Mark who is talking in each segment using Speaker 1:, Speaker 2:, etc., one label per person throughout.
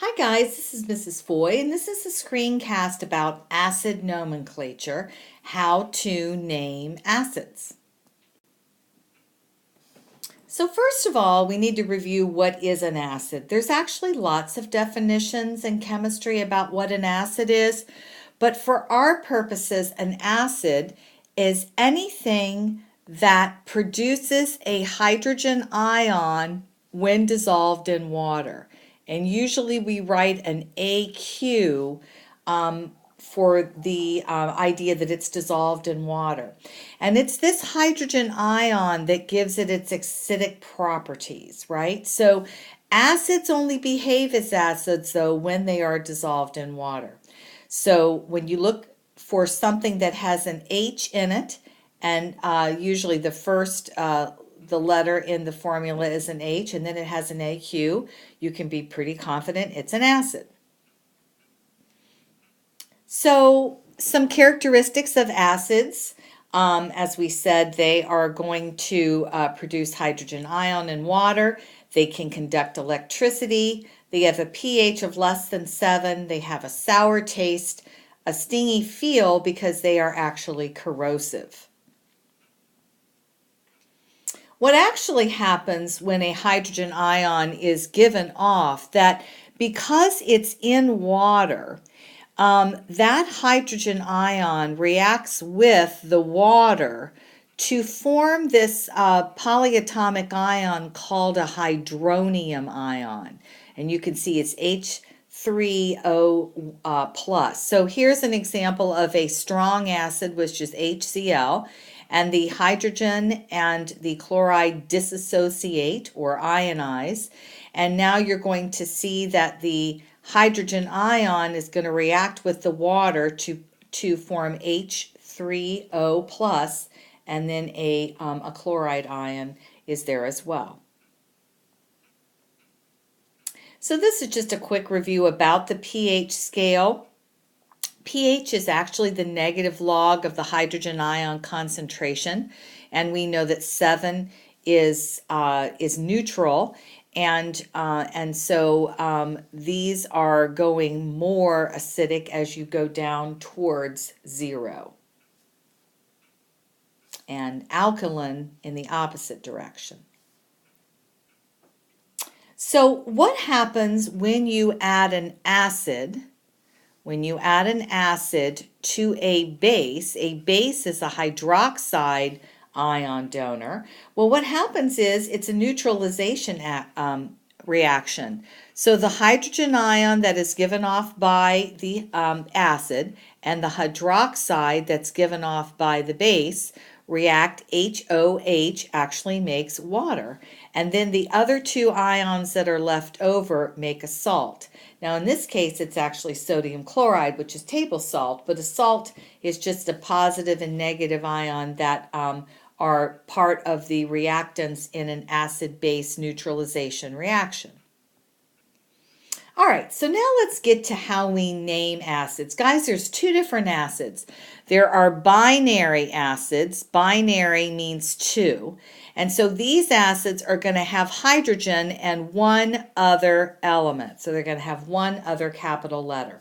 Speaker 1: Hi guys, this is Mrs. Foy, and this is a screencast about acid nomenclature, how to name acids. So first of all, we need to review what is an acid. There's actually lots of definitions in chemistry about what an acid is, but for our purposes, an acid is anything that produces a hydrogen ion when dissolved in water. And usually we write an AQ for the idea that it's dissolved in water. And it's this hydrogen ion that gives it its acidic properties, right? So acids only behave as acids, though, when they are dissolved in water. So when you look for something that has an H in it, and usually the first the letter in the formula is an H, and then it has an AQ, you can be pretty confident it's an acid. So some characteristics of acids, as we said, they are going to produce hydrogen ion in water. They can conduct electricity. They have a pH of less than 7. They have a sour taste, a stingy feel because they are actually corrosive. What actually happens when a hydrogen ion is given off, that because it's in water, that hydrogen ion reacts with the water to form this polyatomic ion called a hydronium ion. And you can see it's H3O plus. So here's an example of a strong acid, which is HCl. And the hydrogen and the chloride dissociate or ionize. And now you're going to see that the hydrogen ion is going to react with the water to form H3O plus, and then a chloride ion is there as well. So this is just a quick review about the pH scale. pH is actually the negative log of the hydrogen ion concentration, and we know that 7 is neutral, and so these are going more acidic as you go down towards 0, and alkaline in the opposite direction. So what happens when you add an acid? When you add an acid to a base is a hydroxide ion donor. Well, what happens is it's a neutralization reaction. So the hydrogen ion that is given off by the acid and the hydroxide that's given off by the base react. HOH actually makes water. And then the other two ions that are left over make a salt. Now in this case it's actually sodium chloride, which is table salt, but a salt is just a positive and negative ion that are part of the reactants in an acid-base neutralization reaction. All right, so now let's get to how we name acids. Guys, there's two different acids. There are binary acids. Binary means 2. And so these acids are going to have hydrogen and one other element. So they're going to have one other capital letter.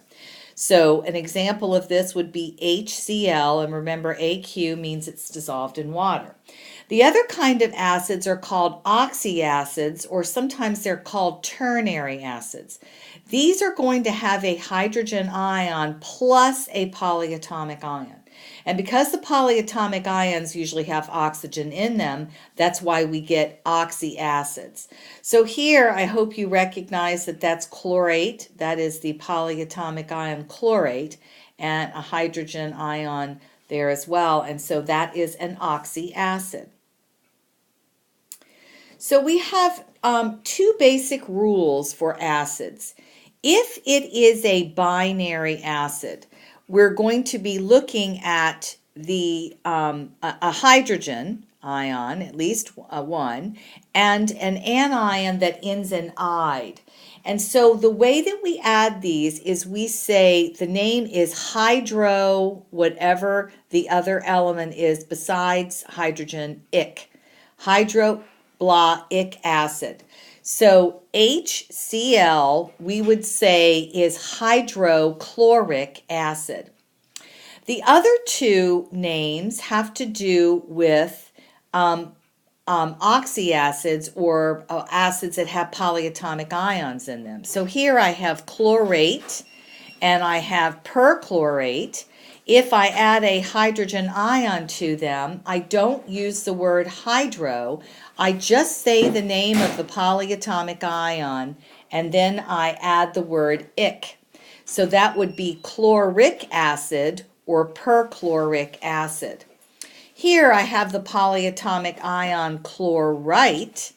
Speaker 1: So an example of this would be HCl, and remember AQ means it's dissolved in water. The other kind of acids are called oxyacids, or sometimes they're called ternary acids. These are going to have a hydrogen ion plus a polyatomic ion. And because the polyatomic ions usually have oxygen in them, that's why we get oxyacids. So here, I hope you recognize that that's chlorate. That is the polyatomic ion chlorate, and a hydrogen ion there as well. And so that is an oxyacid. So we have two basic rules for acids. If it is a binary acid, we're going to be looking at the a hydrogen ion, at least one, and an anion that ends in "ide." And so the way that we add these is we say the name is hydro, whatever the other element is besides hydrogen, ic. Hydro blah ic acid. So HCl, we would say, is hydrochloric acid. The other two names have to do with oxyacids, or acids that have polyatomic ions in them. So here I have chlorate and I have perchlorate. If I add a hydrogen ion to them, I don't use the word hydro. I just say the name of the polyatomic ion, and then I add the word ic. So that would be chloric acid or perchloric acid. Here I have the polyatomic ion chlorite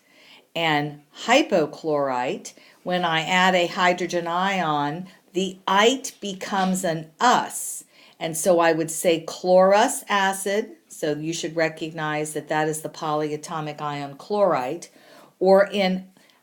Speaker 1: and hypochlorite. When I add a hydrogen ion, the ite becomes an us. And so I would say chlorous acid. So you should recognize that that is the polyatomic ion chlorite. Or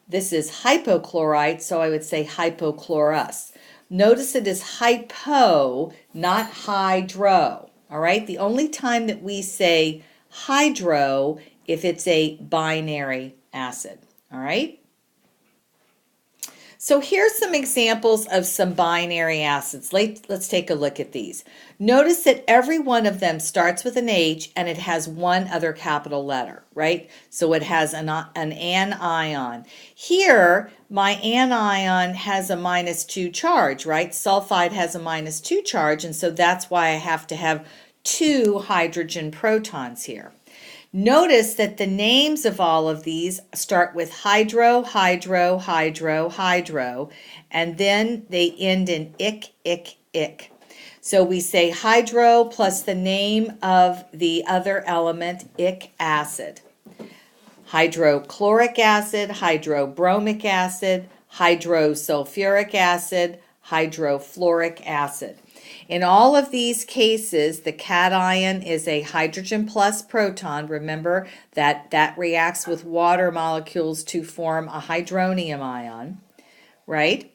Speaker 1: this is hypochlorite, so I would say hypochlorous. Notice it is hypo, not hydro. All right, the only time that we say hydro if it's a binary acid. All right. So here's some examples of some binary acids. Let's take a look at these. Notice that every one of them starts with an H and it has one other capital letter, right? So it has an anion. Here, my anion has a -2 charge, right? Sulfide has a -2 charge, and so that's why I have to have 2 hydrogen protons here. Notice that the names of all of these start with hydro, hydro, hydro, hydro, and then they end in ic, ic, ic. So we say hydro plus the name of the other element, ic acid. Hydrochloric acid, hydrobromic acid, hydrosulfuric acid, hydrofluoric acid. In all of these cases, the cation is a hydrogen plus proton. Remember that that reacts with water molecules to form a hydronium ion, right?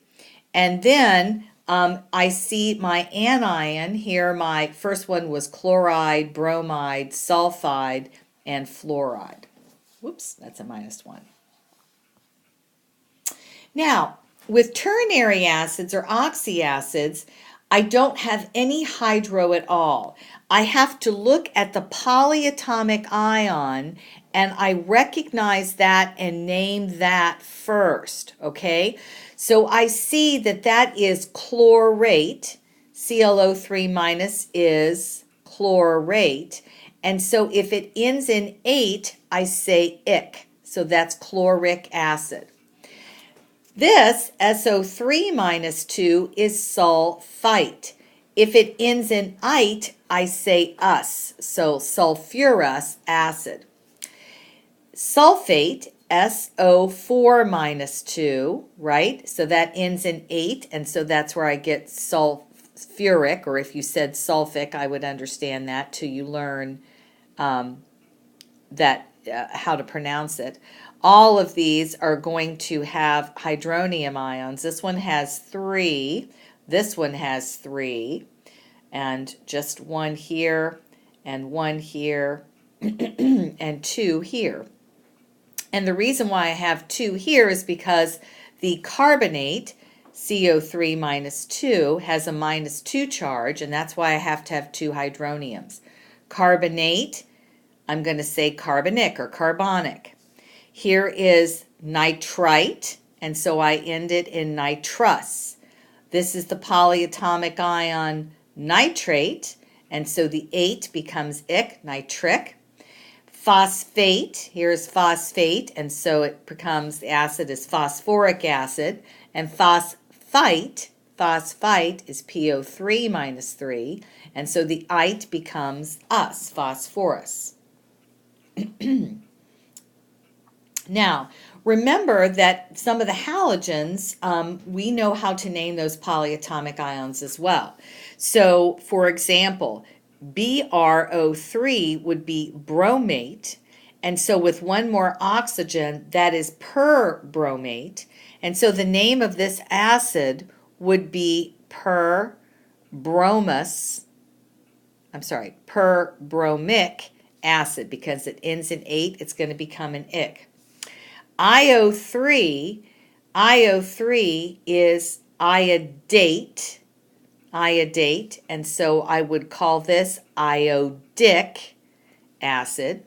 Speaker 1: And then I see my anion here. My first one was chloride, bromide, sulfide, and fluoride. Whoops, that's a -1. Now, with ternary acids or oxyacids, I don't have any hydro at all. I have to look at the polyatomic ion and I recognize that and name that first, okay? So I see that that is chlorate. ClO3 minus is chlorate. And so if it ends in ate, I say ic. So that's chloric acid. This SO3 minus 2 is sulfite. If it ends in ite, I say us, so sulfurous acid. Sulfate, SO4 minus 2, right? So that ends in ate, and so that's where I get sulfuric, or if you said sulfic, I would understand that till you learn how to pronounce it. All of these are going to have hydronium ions. This one has 3, this one has 3, and just 1 here, and 1 here, and 2 here. And the reason why I have 2 here is because the carbonate, CO3 minus 2, has a -2 charge, and that's why I have to have 2 hydroniums. Carbonate, I'm going to say carbonic or carbonic. Here is nitrite, and so I end it in nitrous. This is the polyatomic ion nitrate, and so the 8 becomes ic, nitric. Phosphate, here's phosphate, and so it becomes, the acid is phosphoric acid, and phosphite is PO3 minus 3, and so the ite becomes us, phosphorus. Now, remember that some of the halogens, we know how to name those polyatomic ions as well. So, for example, BrO3 would be bromate, and so with one more oxygen, that is perbromate, and so the name of this acid would be perbromic acid, because it ends in ate, it's going to become an ic. IO3, IO3 is iodate, and so I would call this iodic acid.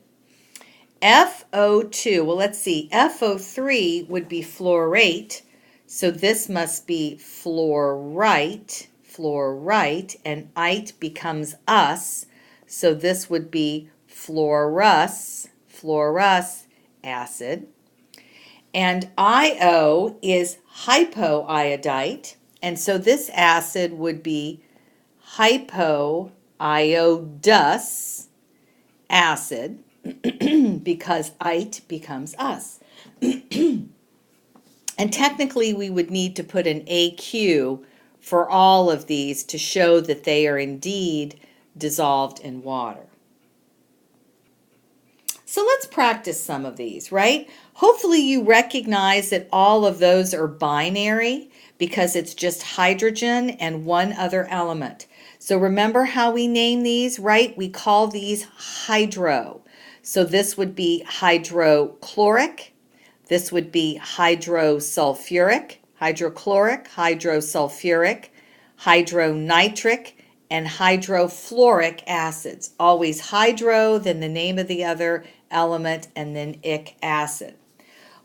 Speaker 1: FO2, well, let's see, FO3 would be fluorate, so this must be fluorite, and ite becomes us, so this would be fluorous acid. And IO is hypoiodite, and so this acid would be hypoiodous acid because ite becomes us. And technically we would need to put an AQ for all of these to show that they are indeed dissolved in water. So let's practice some of these, right? Hopefully you recognize that all of those are binary because it's just hydrogen and one other element. So remember how we name these, right? We call these hydro. So this would be hydrochloric. This would be hydrosulfuric, hydrochloric, hydrosulfuric, hydronitric, and hydrofluoric acids. Always hydro, then the name of the other element, and then ic acid.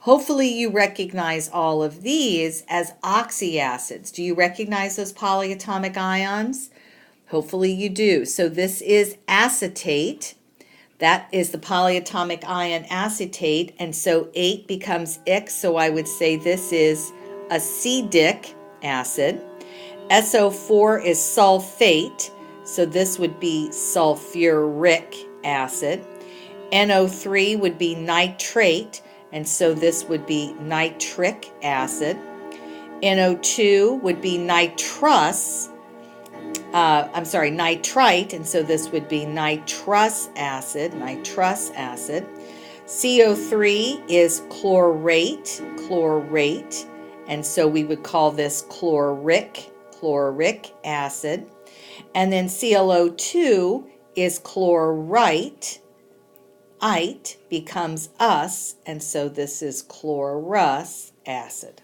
Speaker 1: Hopefully you recognize all of these as oxyacids. Do you recognize those polyatomic ions? Hopefully you do. So this is acetate. That is the polyatomic ion acetate, and so 8 becomes ic, so I would say this is acetic acid. SO4 is sulfate, so this would be sulfuric acid. NO3 would be nitrate, and so this would be nitric acid. NO2 would be nitrite, and so this would be nitrous acid. CO3 is chlorate, and so we would call this chloric acid. And then ClO2 is chlorite, ite becomes us, and so this is chlorous acid.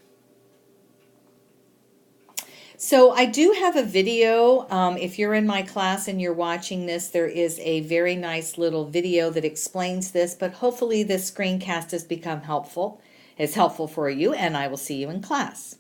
Speaker 1: So I do have a video. If you're in my class and you're watching this, there is a very nice little video that explains this, but hopefully this screencast has become helpful. It's helpful for you, and I will see you in class.